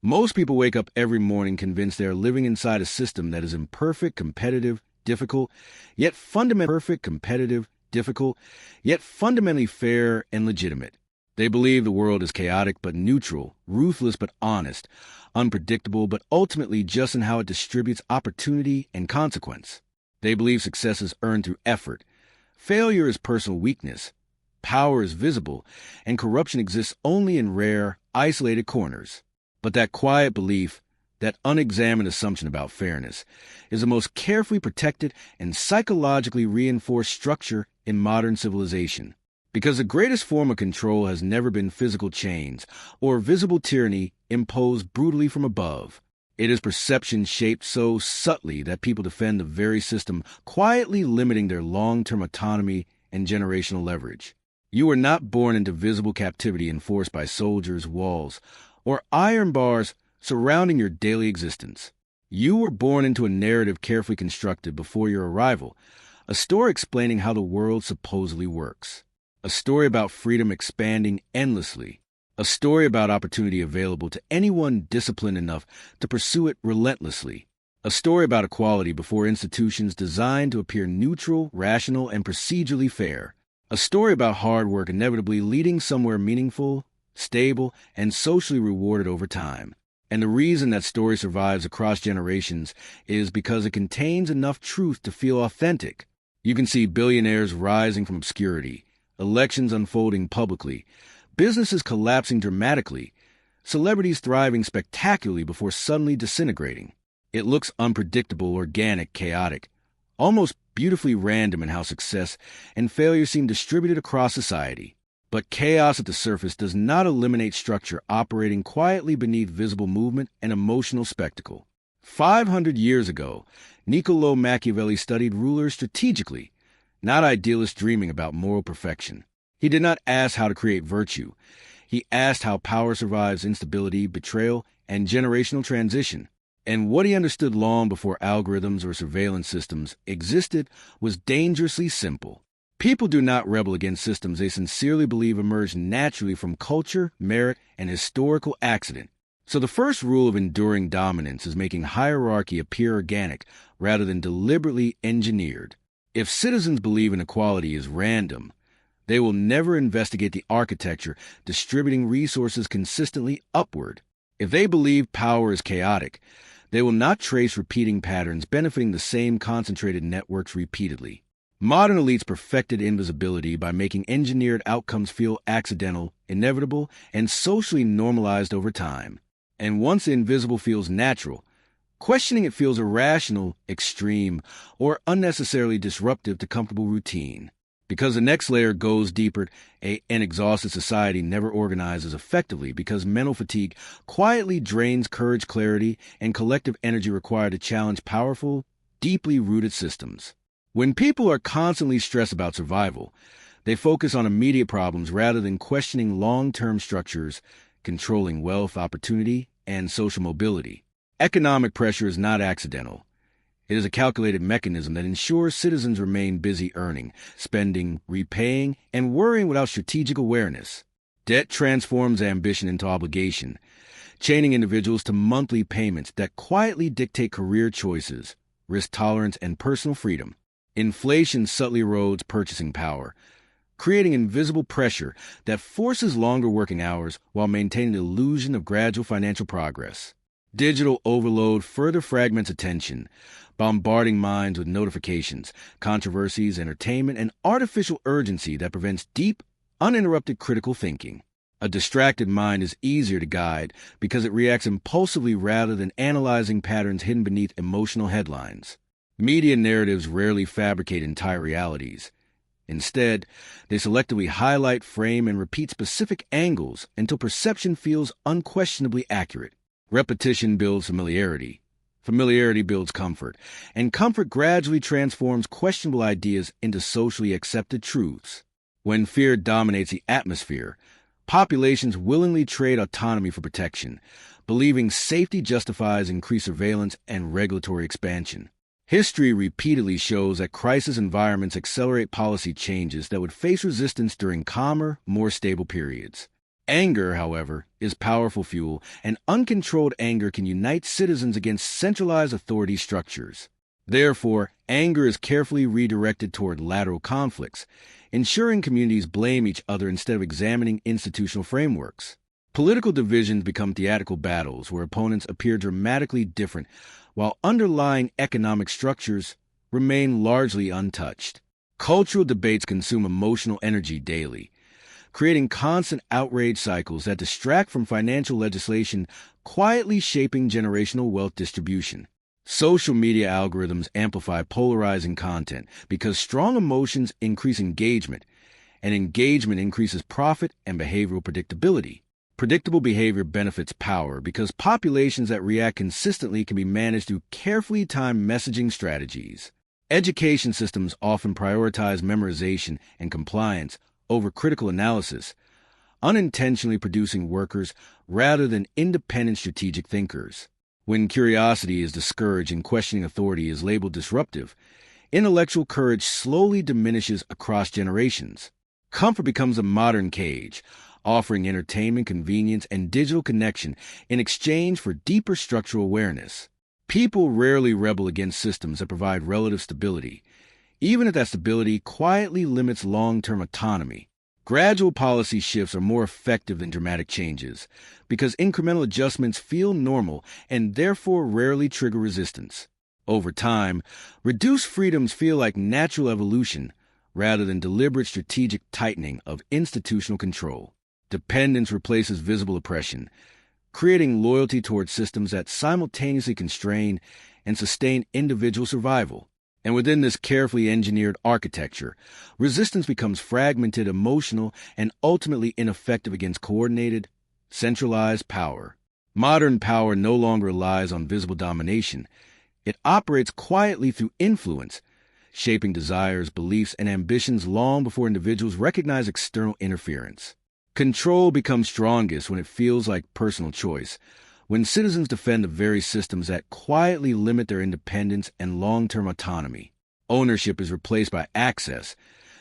Most people wake up every morning convinced they are living inside a system that is imperfect, competitive, difficult, yet fundamentally fair and legitimate. They believe the world is chaotic but neutral, ruthless but honest, unpredictable but ultimately just in how it distributes opportunity and consequence. They believe success is earned through effort, failure is personal weakness, power is visible, and corruption exists only in rare, isolated corners. But that quiet belief, that unexamined assumption about fairness, is the most carefully protected and psychologically reinforced structure in modern civilization. Because the greatest form of control has never been physical chains or visible tyranny imposed brutally from above. It is perception shaped so subtly that people defend the very system, quietly limiting their long-term autonomy and generational leverage. You were not born into visible captivity enforced by soldiers, walls, or iron bars surrounding your daily existence. You were born into a narrative carefully constructed before your arrival, a story explaining how the world supposedly works, a story about freedom expanding endlessly, a story about opportunity available to anyone disciplined enough to pursue it relentlessly, a story about equality before institutions designed to appear neutral, rational, and procedurally fair, a story about hard work inevitably leading somewhere meaningful, stable, and socially rewarded over time. And the reason that story survives across generations is because it contains enough truth to feel authentic. You can see billionaires rising from obscurity, elections unfolding publicly, businesses collapsing dramatically, celebrities thriving spectacularly before suddenly disintegrating. It looks unpredictable, organic, chaotic, almost beautifully random in how success and failure seem distributed across society. But chaos at the surface does not eliminate structure operating quietly beneath visible movement and emotional spectacle. 500 years ago, Niccolò Machiavelli studied rulers strategically, not idealists dreaming about moral perfection. He did not ask how to create virtue. He asked how power survives instability, betrayal, and generational transition. And what he understood long before algorithms or surveillance systems existed was dangerously simple. People do not rebel against systems they sincerely believe emerge naturally from culture, merit, and historical accident. So the first rule of enduring dominance is making hierarchy appear organic rather than deliberately engineered. If citizens believe inequality is random, they will never investigate the architecture distributing resources consistently upward. If they believe power is chaotic, they will not trace repeating patterns benefiting the same concentrated networks repeatedly. Modern elites perfected invisibility by making engineered outcomes feel accidental, inevitable, and socially normalized over time. And once the invisible feels natural, questioning it feels irrational, extreme, or unnecessarily disruptive to comfortable routine. Because the next layer goes deeper, an exhausted society never organizes effectively because mental fatigue quietly drains courage, clarity, and collective energy required to challenge powerful, deeply rooted systems. When people are constantly stressed about survival, they focus on immediate problems rather than questioning long-term structures, controlling wealth, opportunity, and social mobility. Economic pressure is not accidental. It is a calculated mechanism that ensures citizens remain busy earning, spending, repaying, and worrying without strategic awareness. Debt transforms ambition into obligation, chaining individuals to monthly payments that quietly dictate career choices, risk tolerance, and personal freedom. Inflation subtly erodes purchasing power, creating invisible pressure that forces longer working hours while maintaining the illusion of gradual financial progress. Digital overload further fragments attention, bombarding minds with notifications, controversies, entertainment, and artificial urgency that prevents deep, uninterrupted critical thinking. A distracted mind is easier to guide because it reacts impulsively rather than analyzing patterns hidden beneath emotional headlines. Media narratives rarely fabricate entire realities. Instead, they selectively highlight, frame, and repeat specific angles until perception feels unquestionably accurate. Repetition builds familiarity. Familiarity builds comfort, and comfort gradually transforms questionable ideas into socially accepted truths. When fear dominates the atmosphere, populations willingly trade autonomy for protection, believing safety justifies increased surveillance and regulatory expansion. History repeatedly shows that crisis environments accelerate policy changes that would face resistance during calmer, more stable periods. Anger, however, is powerful fuel, and uncontrolled anger can unite citizens against centralized authority structures. Therefore, anger is carefully redirected toward lateral conflicts, ensuring communities blame each other instead of examining institutional frameworks. Political divisions become theatrical battles where opponents appear dramatically different, while underlying economic structures remain largely untouched. Cultural debates consume emotional energy daily, creating constant outrage cycles that distract from financial legislation, quietly shaping generational wealth distribution. Social media algorithms amplify polarizing content because strong emotions increase engagement, and engagement increases profit and behavioral predictability. Predictable behavior benefits power because populations that react consistently can be managed through carefully timed messaging strategies. Education systems often prioritize memorization and compliance over critical analysis, unintentionally producing workers rather than independent strategic thinkers. When curiosity is discouraged and questioning authority is labeled disruptive, intellectual courage slowly diminishes across generations. Comfort becomes a modern cage, offering entertainment, convenience, and digital connection in exchange for deeper structural awareness. People rarely rebel against systems that provide relative stability, even if that stability quietly limits long-term autonomy. Gradual policy shifts are more effective than dramatic changes because incremental adjustments feel normal and therefore rarely trigger resistance. Over time, reduced freedoms feel like natural evolution rather than deliberate strategic tightening of institutional control. Dependence replaces visible oppression, creating loyalty towards systems that simultaneously constrain and sustain individual survival. And within this carefully engineered architecture, resistance becomes fragmented, emotional, and ultimately ineffective against coordinated, centralized power. Modern power no longer relies on visible domination. It operates quietly through influence, shaping desires, beliefs, and ambitions long before individuals recognize external interference. Control becomes strongest when it feels like personal choice, when citizens defend the very systems that quietly limit their independence and long-term autonomy. Ownership is replaced by access,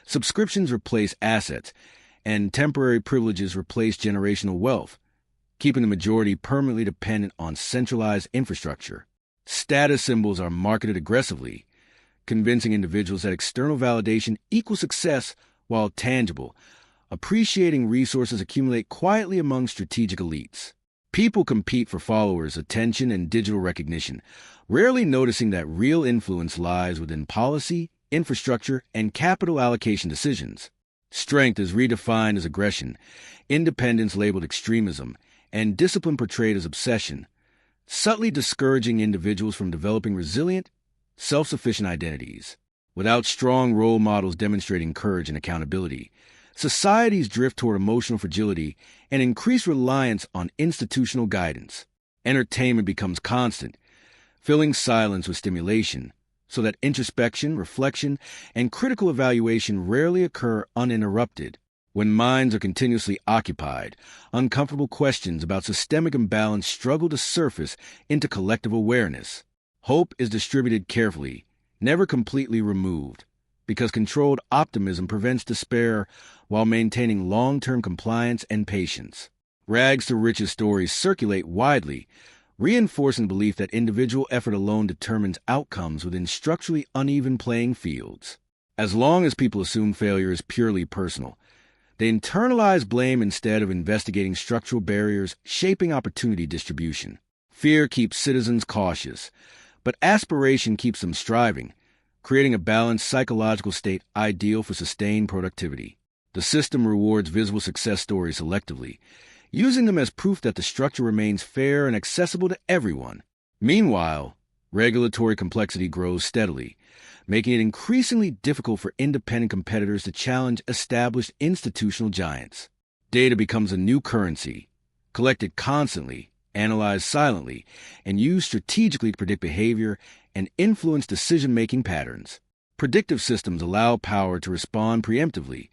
subscriptions replace assets, and temporary privileges replace generational wealth, keeping the majority permanently dependent on centralized infrastructure. Status symbols are marketed aggressively, convincing individuals that external validation equals success while tangible, appreciating resources accumulate quietly among strategic elites. People compete for followers, attention, and digital recognition, rarely noticing that real influence lies within policy, infrastructure, and capital allocation decisions. Strength is redefined as aggression, independence labeled extremism, and discipline portrayed as obsession, subtly discouraging individuals from developing resilient, self-sufficient identities. Without strong role models demonstrating courage and accountability, societies drift toward emotional fragility and increased reliance on institutional guidance. Entertainment becomes constant, filling silence with stimulation, so that introspection, reflection, and critical evaluation rarely occur uninterrupted. When minds are continuously occupied, uncomfortable questions about systemic imbalance struggle to surface into collective awareness. Hope is distributed carefully, never completely removed, because controlled optimism prevents despair while maintaining long-term compliance and patience. Rags to riches stories circulate widely, reinforcing the belief that individual effort alone determines outcomes within structurally uneven playing fields. As long as people assume failure is purely personal, they internalize blame instead of investigating structural barriers shaping opportunity distribution. Fear keeps citizens cautious, but aspiration keeps them striving, creating a balanced psychological state ideal for sustained productivity. The system rewards visible success stories selectively, using them as proof that the structure remains fair and accessible to everyone. Meanwhile, regulatory complexity grows steadily, making it increasingly difficult for independent competitors to challenge established institutional giants. Data becomes a new currency, collected constantly, analyzed silently, and used strategically to predict behavior and influence decision-making patterns. Predictive systems allow power to respond preemptively,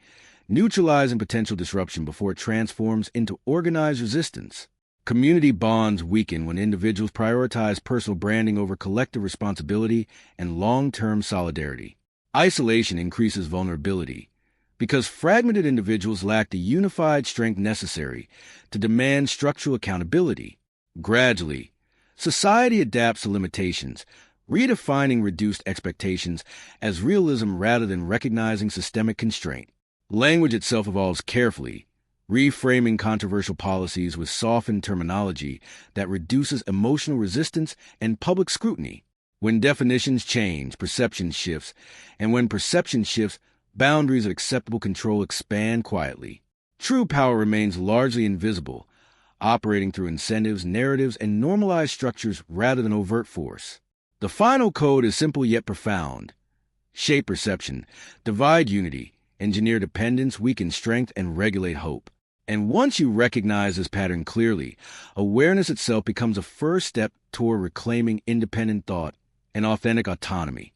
neutralizing potential disruption before it transforms into organized resistance. Community bonds weaken when individuals prioritize personal branding over collective responsibility and long-term solidarity. Isolation increases vulnerability, because fragmented individuals lack the unified strength necessary to demand structural accountability. Gradually, society adapts to limitations, redefining reduced expectations as realism rather than recognizing systemic constraint. Language itself evolves carefully, reframing controversial policies with softened terminology that reduces emotional resistance and public scrutiny. When definitions change, perception shifts, and when perception shifts, boundaries of acceptable control expand quietly. True power remains largely invisible, operating through incentives, narratives, and normalized structures rather than overt force. The final code is simple yet profound. Shape perception, divide unity, engineer dependence, weaken strength, and regulate hope. And once you recognize this pattern clearly, awareness itself becomes a first step toward reclaiming independent thought and authentic autonomy.